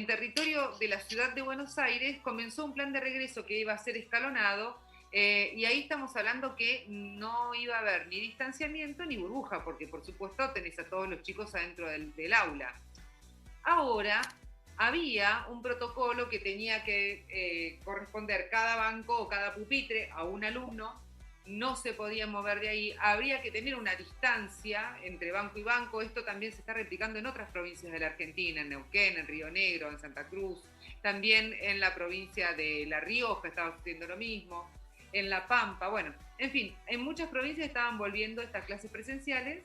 En territorio de la ciudad de Buenos Aires comenzó un plan de regreso que iba a ser escalonado, y ahí estamos hablando que no iba a haber ni distanciamiento ni burbuja, porque por supuesto tenés a todos los chicos adentro del aula. Ahora había un protocolo que tenía que corresponder cada banco o cada pupitre a un alumno, no se podía mover de ahí, habría que tener una distancia entre banco y banco. Esto también se está replicando en otras provincias de la Argentina, en Neuquén, en Río Negro, en Santa Cruz, también en la provincia de La Rioja estaba sucediendo lo mismo, en La Pampa, bueno, en fin, en muchas provincias estaban volviendo estas clases presenciales.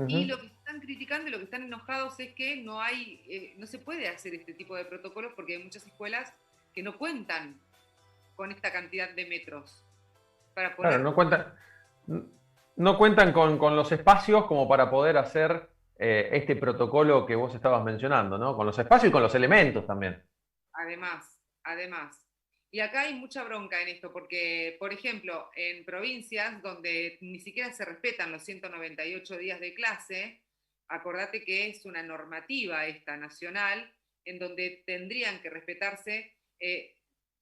Y lo que están criticando y lo que están enojados es que no se puede hacer este tipo de protocolos porque hay muchas escuelas que no cuentan con esta cantidad de metros para poder... Claro, no cuentan con los espacios como para poder hacer este protocolo que vos estabas mencionando, ¿no? Con los espacios y con los elementos también. Además. Y acá hay mucha bronca en esto, porque, por ejemplo, en provincias donde ni siquiera se respetan los 198 días de clase, acordate que es una normativa esta nacional, en donde tendrían que respetarse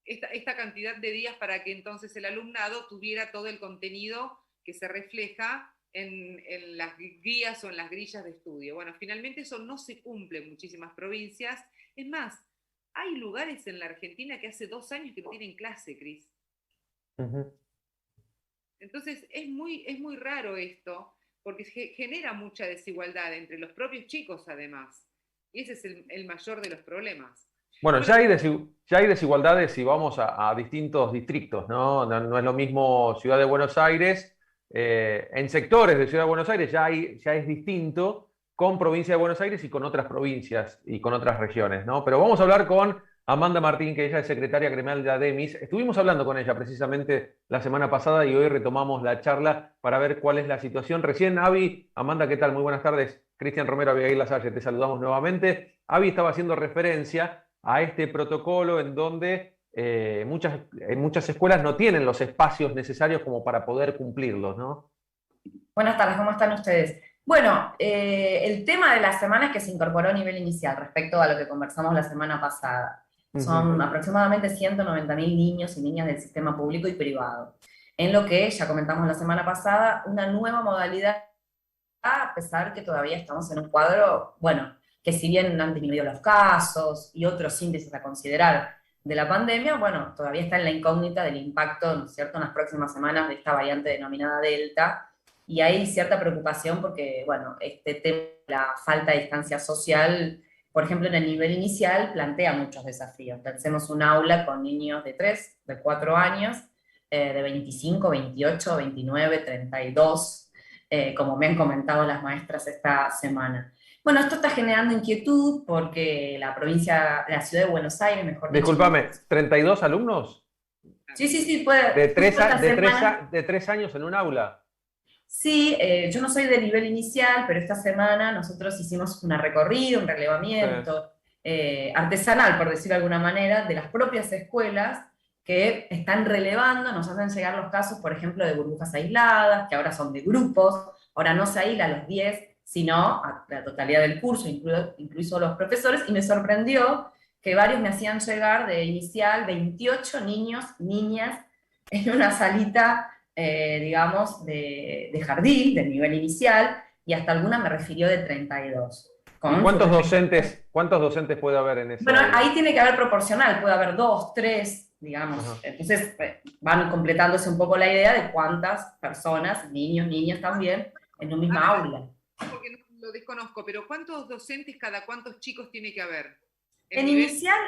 esta cantidad de días para que entonces el alumnado tuviera todo el contenido que se refleja en las guías o en las grillas de estudio. Bueno, finalmente eso no se cumple en muchísimas provincias. Es más, hay lugares en la Argentina que hace 2 años que no tienen clase, Cris. Entonces es muy raro esto, porque genera mucha desigualdad entre los propios chicos además. Y ese es el mayor de los problemas. Bueno, ya hay desigualdades si vamos a distintos distritos, ¿no? No es lo mismo Ciudad de Buenos Aires. En sectores de Ciudad de Buenos Aires ya es distinto con provincia de Buenos Aires y con otras provincias y con otras regiones, ¿no? Pero vamos a hablar con Amanda Martín, que ella es secretaria gremial de ADEMIS. Estuvimos hablando con ella precisamente la semana pasada y hoy retomamos la charla para ver cuál es la situación. Recién, Amanda, ¿qué tal? Muy buenas tardes. Cristian Romero, Abigail Lasalle, te saludamos nuevamente. Avi estaba haciendo referencia a este protocolo en donde en muchas escuelas no tienen los espacios necesarios como para poder cumplirlos, ¿no? Buenas tardes, ¿cómo están ustedes? Bueno, el tema de la semana es que se incorporó a nivel inicial respecto a lo que conversamos la semana pasada. Son aproximadamente 190.000 niños y niñas del sistema público y privado. En lo que ya comentamos la semana pasada, una nueva modalidad, a pesar que todavía estamos en un cuadro, bueno, que si bien han disminuido los casos y otros índices a considerar de la pandemia, bueno, todavía está en la incógnita del impacto, ¿no es cierto?, en las próximas semanas de esta variante denominada Delta, y hay cierta preocupación porque, bueno, este tema de la falta de distancia social, por ejemplo, en el nivel inicial, plantea muchos desafíos. Pensemos un aula con niños de 3, de 4 años, de 25, 28, 29, 32, como me han comentado las maestras esta semana. Bueno, esto está generando inquietud porque la ciudad de Buenos Aires, mejor dicho... Disculpame, ¿32 alumnos? Sí, puede... De 3 años en un aula. Sí, yo no soy de nivel inicial, pero esta semana nosotros hicimos una recorrida, un relevamiento artesanal, por decirlo de alguna manera, de las propias escuelas que están relevando, nos hacen llegar los casos, por ejemplo, de burbujas aisladas, que ahora son de grupos, ahora no se aísla a los 10, sino a la totalidad del curso, incluso los profesores, y me sorprendió que varios me hacían llegar de inicial 28 niños, niñas, en una salita, digamos, de jardín, del nivel inicial, y hasta alguna me refirió de 32. ¿Cuántos docentes puede haber en ese? Bueno, ahí tiene que haber proporcional, puede haber 2, 3, digamos. Ajá. Entonces van completándose un poco la idea de cuántas personas, niños, niñas también, en un mismo aula. Porque no lo desconozco, pero ¿cuántos docentes cada cuántos chicos tiene que haber? En inicial,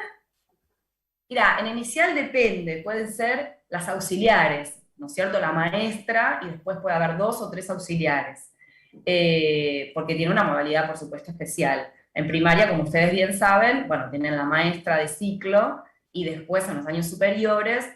mira, en inicial depende, pueden ser las auxiliares, ¿no es cierto? La maestra, y después puede haber 2 o 3 auxiliares, porque tiene una modalidad, por supuesto, especial. En primaria, como ustedes bien saben, bueno, tienen la maestra de ciclo, y después en los años superiores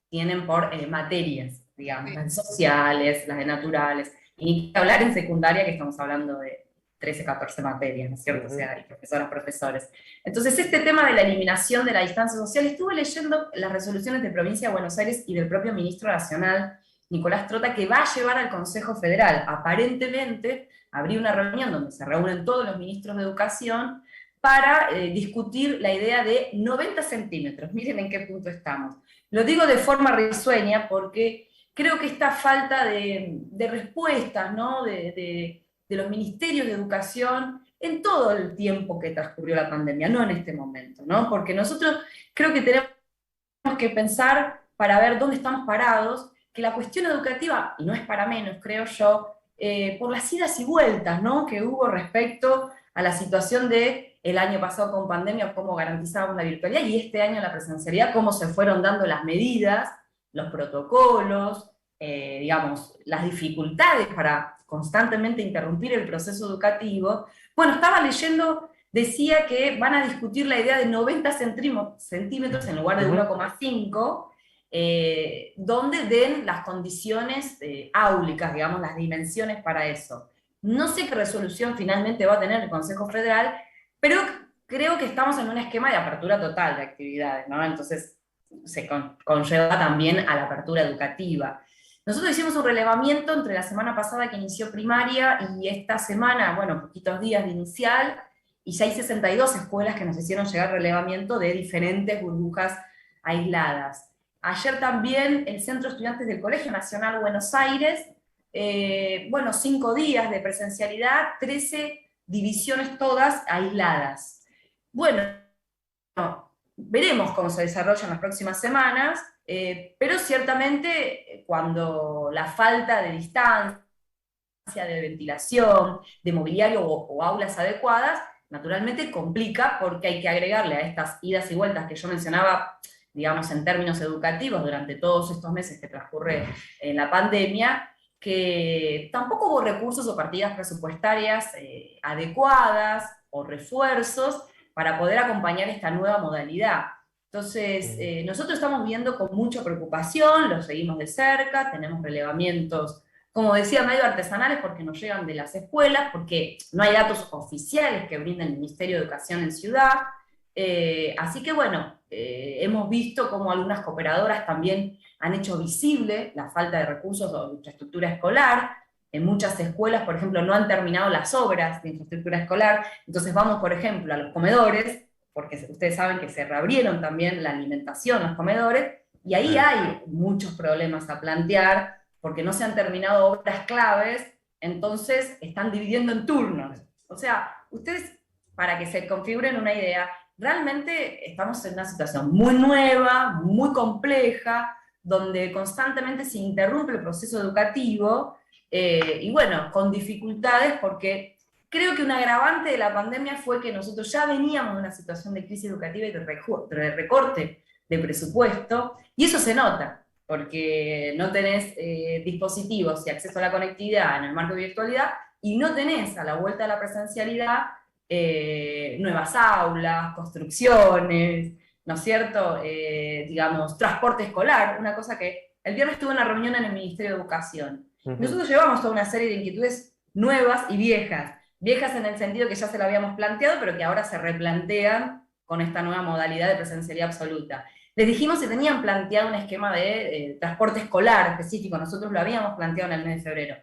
tienen por materias, digamos, las sociales, las de naturales, y ni que hablar en secundaria, que estamos hablando de 13, 14 materias, ¿no es cierto? O sea, hay profesoras, profesores. Entonces, este tema de la eliminación de la distancia social, estuve leyendo las resoluciones de Provincia de Buenos Aires y del propio ministro nacional, Nicolás Trota, que va a llevar al Consejo Federal. Aparentemente, habría una reunión donde se reúnen todos los ministros de educación para discutir la idea de 90 centímetros. Miren en qué punto estamos. Lo digo de forma risueña porque creo que esta falta de respuestas, ¿no? de los ministerios de educación en todo el tiempo que transcurrió la pandemia, no en este momento, ¿no? Porque nosotros creo que tenemos que pensar para ver dónde estamos parados, que la cuestión educativa, y no es para menos, creo yo, por las idas y vueltas, ¿no? que hubo respecto a la situación de el año pasado con pandemia, cómo garantizábamos la virtualidad, y este año la presencialidad, cómo se fueron dando las medidas, los protocolos, digamos, las dificultades para constantemente interrumpir el proceso educativo. Bueno, estaba leyendo, decía que van a discutir la idea de 90 centímetros en lugar de 1,5, donde den las condiciones áulicas, digamos, las dimensiones para eso. No sé qué resolución finalmente va a tener el Consejo Federal, pero creo que estamos en un esquema de apertura total de actividades, ¿no? Entonces se conlleva también a la apertura educativa. Nosotros hicimos un relevamiento entre la semana pasada que inició primaria y esta semana, bueno, poquitos días de inicial, y ya hay 62 escuelas que nos hicieron llegar relevamiento de diferentes burbujas aisladas. Ayer también el Centro de Estudiantes del Colegio Nacional Buenos Aires, bueno, 5 días de presencialidad, 13 divisiones todas aisladas. Bueno, veremos cómo se desarrollan las próximas semanas, pero ciertamente cuando la falta de distancia, de ventilación, de mobiliario o aulas adecuadas, naturalmente complica porque hay que agregarle a estas idas y vueltas que yo mencionaba, digamos, en términos educativos durante todos estos meses que transcurre en la pandemia, que tampoco hubo recursos o partidas presupuestarias adecuadas o refuerzos para poder acompañar esta nueva modalidad. Entonces, nosotros estamos viendo con mucha preocupación, lo seguimos de cerca, tenemos relevamientos, como decía, medio artesanales porque nos llegan de las escuelas, porque no hay datos oficiales que brinda el Ministerio de Educación en Ciudad. Así que bueno, hemos visto cómo algunas cooperadoras también han hecho visible la falta de recursos o de infraestructura escolar. En muchas escuelas, por ejemplo, no han terminado las obras de infraestructura escolar, entonces vamos, por ejemplo, a los comedores, porque ustedes saben que se reabrieron también la alimentación, los comedores, y ahí hay muchos problemas a plantear, porque no se han terminado obras claves, entonces están dividiendo en turnos. O sea, ustedes, para que se configuren una idea, realmente estamos en una situación muy nueva, muy compleja, donde constantemente se interrumpe el proceso educativo, y bueno, con dificultades, porque creo que un agravante de la pandemia fue que nosotros ya veníamos de una situación de crisis educativa y de recorte de presupuesto, y eso se nota, porque no tenés dispositivos y acceso a la conectividad en el marco de virtualidad, y no tenés a la vuelta de la presencialidad nuevas aulas, construcciones, ¿no es cierto? Digamos, transporte escolar, una cosa que el viernes tuve una reunión en el Ministerio de Educación. Nosotros llevamos toda una serie de inquietudes nuevas y viejas. Viejas en el sentido que ya se lo habíamos planteado, pero que ahora se replantean con esta nueva modalidad de presencialidad absoluta. Les dijimos que tenían planteado un esquema de transporte escolar específico, nosotros lo habíamos planteado en el mes de febrero.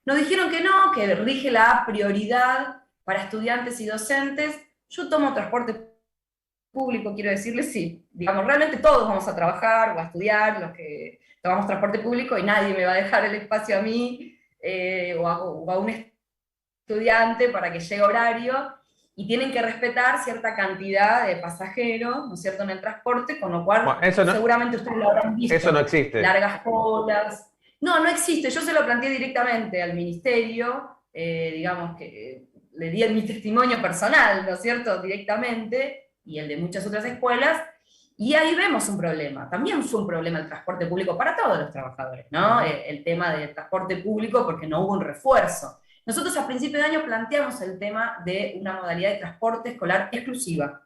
Nos dijeron que no, que rige la prioridad para estudiantes y docentes. Yo tomo transporte público, quiero decirles, sí, digamos, realmente todos vamos a trabajar o a estudiar, los que tomamos transporte público, y nadie me va a dejar el espacio a mí o a un estudiante para que llegue horario, y tienen que respetar cierta cantidad de pasajeros, ¿no es cierto?, en el transporte, con lo cual bueno, eso no, seguramente ustedes lo habrán visto. Eso no existe. Largas colas. No, no existe. Yo se lo planteé directamente al ministerio, digamos que le di mi testimonio personal, ¿no es cierto?, directamente, y el de muchas otras escuelas, y ahí vemos un problema. También fue un problema el transporte público para todos los trabajadores, ¿no? El tema del transporte público, porque no hubo un refuerzo. Nosotros a principio de año planteamos el tema de una modalidad de transporte escolar exclusiva,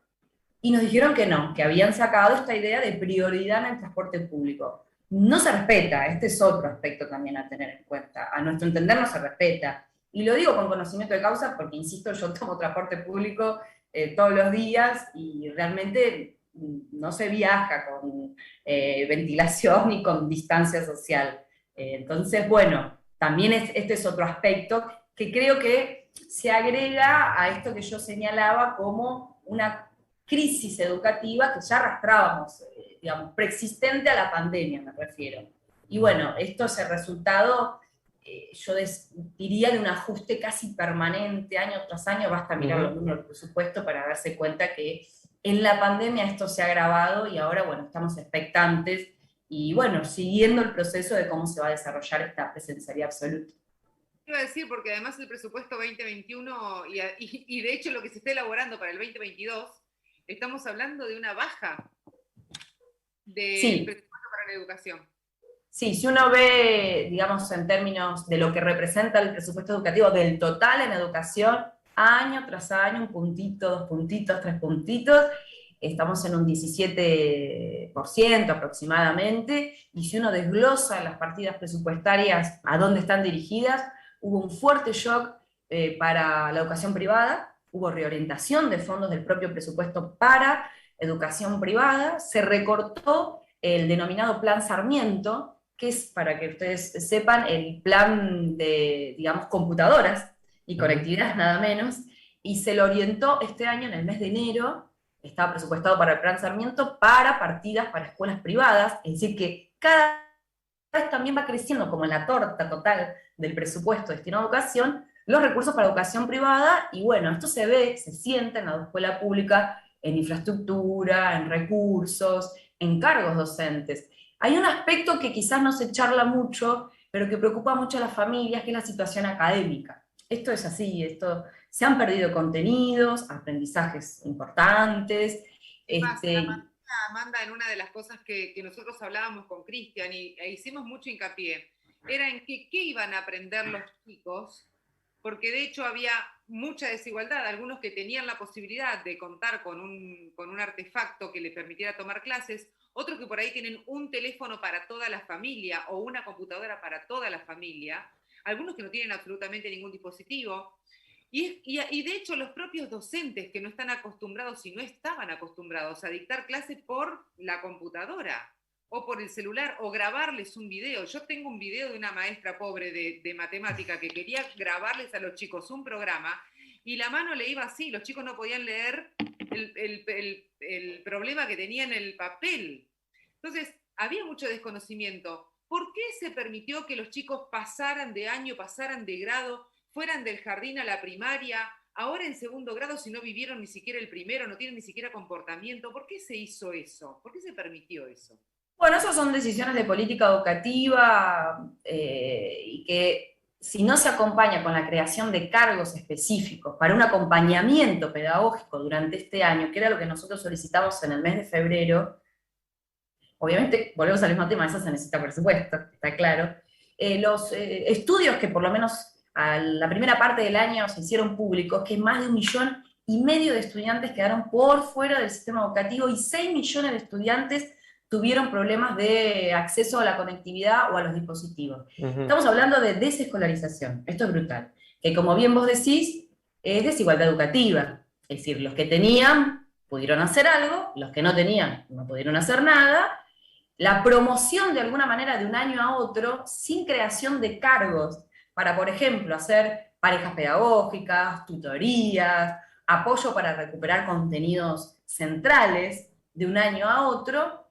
y nos dijeron que no, que habían sacado esta idea de prioridad en el transporte público. No se respeta, este es otro aspecto también a tener en cuenta. A nuestro entender no se respeta. Y lo digo con conocimiento de causa porque, insisto, yo tomo transporte público todos los días y realmente no se viaja con ventilación ni con distancia social. Entonces, bueno, también este es otro aspecto que creo que se agrega a esto que yo señalaba como una crisis educativa que ya arrastrábamos, digamos, preexistente a la pandemia, me refiero. Y bueno, esto es el resultado, yo diría, de un ajuste casi permanente, año tras año. Basta mirar los números del presupuesto para darse cuenta que en la pandemia esto se ha agravado y ahora, bueno, estamos expectantes y, bueno, siguiendo el proceso de cómo se va a desarrollar esta presencialidad absoluta. Iba a decir, porque además el presupuesto 2021 y de hecho lo que se está elaborando para el 2022, estamos hablando de una baja del presupuesto para la educación. Sí, si uno ve, digamos, en términos de lo que representa el presupuesto educativo del total en educación, año tras año, un puntito, 2 puntitos, 3 puntitos, estamos en un 17% aproximadamente, y si uno desglosa las partidas presupuestarias a dónde están dirigidas, hubo un fuerte shock para la educación privada, hubo reorientación de fondos del propio presupuesto para educación privada, se recortó el denominado Plan Sarmiento, que es, para que ustedes sepan, el plan de, digamos, computadoras y conectividad, nada menos, y se lo orientó este año, en el mes de enero, estaba presupuestado para el Plan Sarmiento, para partidas para escuelas privadas, es decir, que cada vez también va creciendo, como en la torta total del presupuesto destinado a educación, los recursos para educación privada, y bueno, esto se ve, se siente en la escuela pública, en infraestructura, en recursos, en cargos docentes. Hay un aspecto que quizás no se charla mucho, pero que preocupa mucho a las familias, que es la situación académica. Esto es así, se han perdido contenidos, aprendizajes importantes. Amanda, en una de las cosas que nosotros hablábamos con Cristian e hicimos mucho hincapié, era en qué iban a aprender los chicos, porque de hecho había mucha desigualdad, algunos que tenían la posibilidad de contar con un artefacto que les permitiera tomar clases, otros que por ahí tienen un teléfono para toda la familia o una computadora para toda la familia, algunos que no tienen absolutamente ningún dispositivo, y de hecho los propios docentes que no están acostumbrados y no estaban acostumbrados a dictar clases por la computadora o por el celular, o grabarles un video. Yo tengo un video de una maestra pobre de matemática que quería grabarles a los chicos un programa, y la mano le iba así, los chicos no podían leer el problema que tenía en el papel. Entonces, había mucho desconocimiento. ¿Por qué se permitió que los chicos pasaran de año, pasaran de grado, fueran del jardín a la primaria, ahora en segundo grado, si no vivieron ni siquiera el primero, no tienen ni siquiera comportamiento? ¿Por qué se hizo eso? ¿Por qué se permitió eso? Bueno, esas son decisiones de política educativa y que, si no se acompaña con la creación de cargos específicos para un acompañamiento pedagógico durante este año, que era lo que nosotros solicitamos en el mes de febrero, obviamente, volvemos al mismo tema, eso se necesita presupuesto, está claro. Los estudios que por lo menos a la primera parte del año se hicieron públicos, que más de 1,5 millones de estudiantes quedaron por fuera del sistema educativo y 6 millones de estudiantes tuvieron problemas de acceso a la conectividad o a los dispositivos. Estamos hablando de desescolarización, esto es brutal, que como bien vos decís, es desigualdad educativa, es decir, los que tenían pudieron hacer algo, los que no tenían no pudieron hacer nada, la promoción de alguna manera de un año a otro sin creación de cargos para, por ejemplo, hacer parejas pedagógicas, tutorías, apoyo para recuperar contenidos centrales de un año a otro,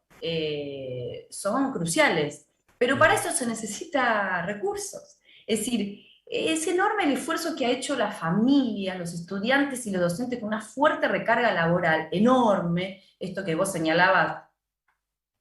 son cruciales. Pero para eso se necesita recursos. Es decir, es enorme el esfuerzo que ha hecho la familia, los estudiantes y los docentes con una fuerte recarga laboral, enorme, esto que vos señalabas,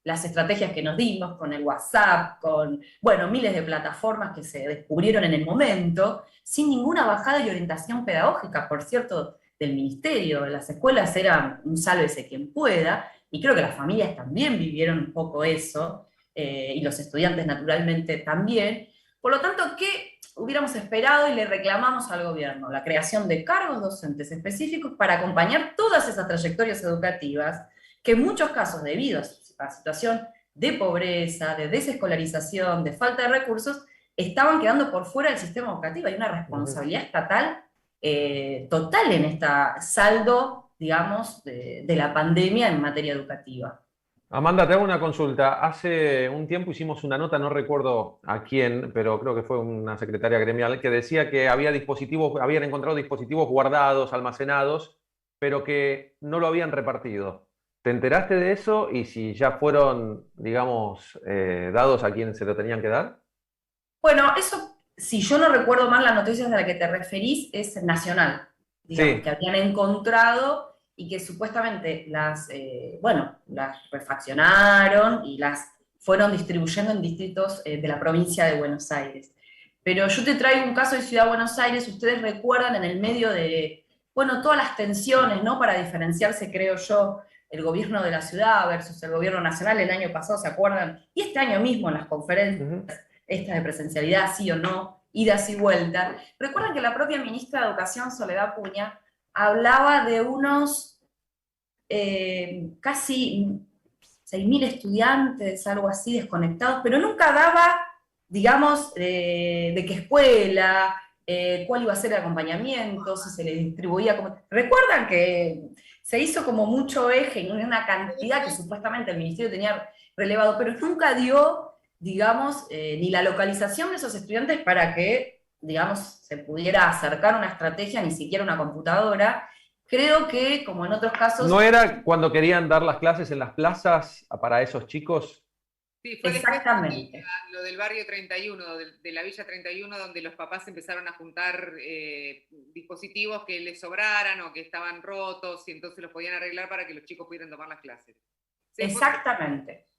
las estrategias que nos dimos con el WhatsApp, con, bueno, miles de plataformas que se descubrieron en el momento, sin ninguna bajada y orientación pedagógica, por cierto, del ministerio. Las escuelas eran un sálvese quien pueda, y creo que las familias también vivieron un poco eso, y los estudiantes naturalmente también. Por lo tanto, ¿qué hubiéramos esperado y le reclamamos al gobierno? La creación de cargos docentes específicos para acompañar todas esas trayectorias educativas que en muchos casos, debido a situación de pobreza, de desescolarización, de falta de recursos, estaban quedando por fuera del sistema educativo. Hay una responsabilidad estatal total en este saldo, digamos, de la pandemia en materia educativa. Amanda, te hago una consulta. Hace un tiempo hicimos una nota, no recuerdo a quién, pero creo que fue una secretaria gremial, que decía que habían encontrado dispositivos guardados, almacenados, pero que no lo habían repartido. ¿Te enteraste de eso? Y si ya fueron, digamos, dados a quienes se lo tenían que dar. Bueno, eso, si yo no recuerdo mal, la noticia a la que te referís es nacional, digamos, que Sí. habían encontrado y que supuestamente bueno, las refaccionaron y las fueron distribuyendo en distritos de la provincia de Buenos Aires. Pero yo te traigo un caso de Ciudad de Buenos Aires, ustedes recuerdan en el medio de, bueno, todas las tensiones, ¿no? Para diferenciarse, creo yo, el gobierno de la ciudad versus el gobierno nacional el año pasado, ¿se acuerdan? Y este año mismo en las conferencias Ujú. esta de presencialidad, sí o no, idas y vueltas. Recuerdan que la propia ministra de Educación, Soledad Puña, hablaba de unos casi 6.000 estudiantes, algo así, desconectados, pero nunca daba, digamos, de qué escuela, cuál iba a ser el acompañamiento, si se le distribuía como... ¿Recuerdan que se hizo como mucho eje en una cantidad que supuestamente el ministerio tenía relevado, pero nunca dio, digamos, ni la localización de esos estudiantes para que, digamos, se pudiera acercar una estrategia, ni siquiera una computadora? Creo que, como en otros casos, ¿No era cuando querían dar las clases en las plazas para esos chicos? Sí, fue después exactamente. lo del barrio 31, de la Villa 31, donde los papás empezaron a juntar dispositivos que les sobraran o que estaban rotos y entonces los podían arreglar para que los chicos pudieran tomar las clases. Sí, Exactamente.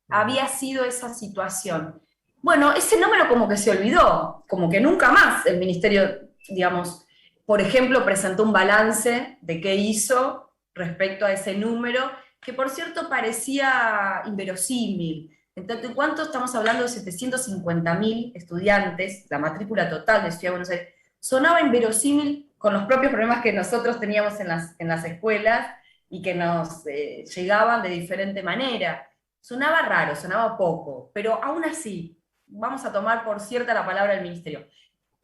Ujú. Había sido esa situación. Bueno, ese número como que se olvidó, como que nunca más el ministerio, digamos, por ejemplo, presentó un balance de qué hizo respecto a ese número, que por cierto parecía inverosímil. En tanto en cuanto estamos hablando de 750.000 estudiantes, la matrícula total de Ciudad de Buenos Aires, sonaba inverosímil con los propios problemas que nosotros teníamos en las escuelas y que nos llegaban de diferente manera. Sonaba raro, sonaba poco, pero aún así, vamos a tomar por cierta la palabra del ministerio.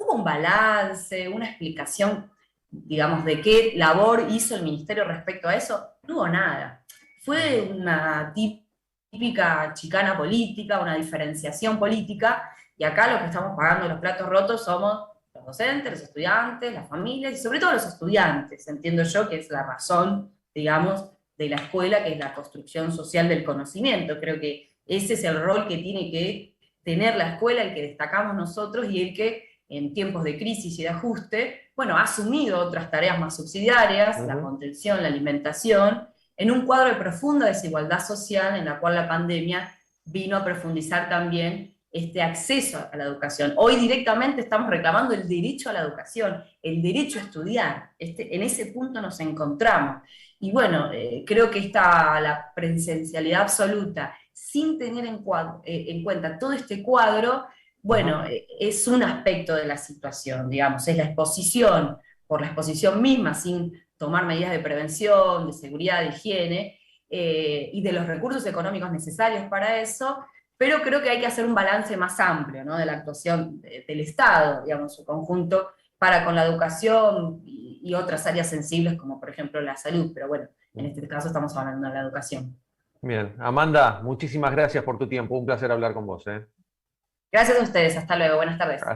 ¿Hubo un balance, una explicación, digamos, de qué labor hizo el ministerio respecto a eso? No hubo nada. Fue Ujú. una típica chicana política, una diferenciación política, y acá lo que estamos pagando los platos rotos somos los docentes, los estudiantes, las familias, y sobre todo los estudiantes, entiendo yo que es la razón, digamos, de la escuela, que es la construcción social del conocimiento. Creo que ese es el rol que tiene que tener la escuela, el que destacamos nosotros y el que en tiempos de crisis y de ajuste, bueno, ha asumido otras tareas más subsidiarias, la Ujú. contención, la alimentación, en un cuadro de profunda desigualdad social en la cual la pandemia vino a profundizar también este acceso a la educación. Hoy directamente estamos reclamando el derecho a la educación, el derecho a estudiar. En ese punto nos encontramos. Y bueno, creo que la presencialidad absoluta, sin tener en cuenta todo este cuadro, bueno, Ajá. es un aspecto de la situación, digamos, es la exposición, por la exposición misma, sin tomar medidas de prevención, de seguridad, de higiene, y de los recursos económicos necesarios para eso, pero creo que hay que hacer un balance más amplio, ¿no? De la actuación del Estado, digamos, su conjunto, para con la educación y otras áreas sensibles, como por ejemplo la salud, pero bueno, en este caso estamos hablando de la educación. Bien. Amanda, muchísimas gracias por tu tiempo. Un placer hablar con vos, ¿eh? Gracias a ustedes, hasta luego, buenas tardes.